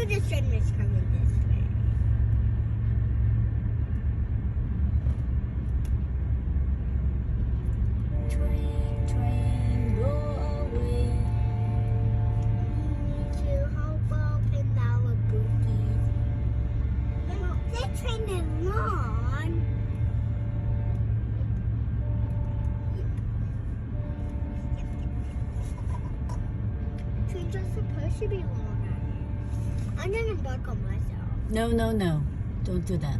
this train is coming this way. Train, go away. We need to hop up in our booties. That train is long. Trains are supposed to be long. I'm gonna buckle myself. No, no, no. Don't do that.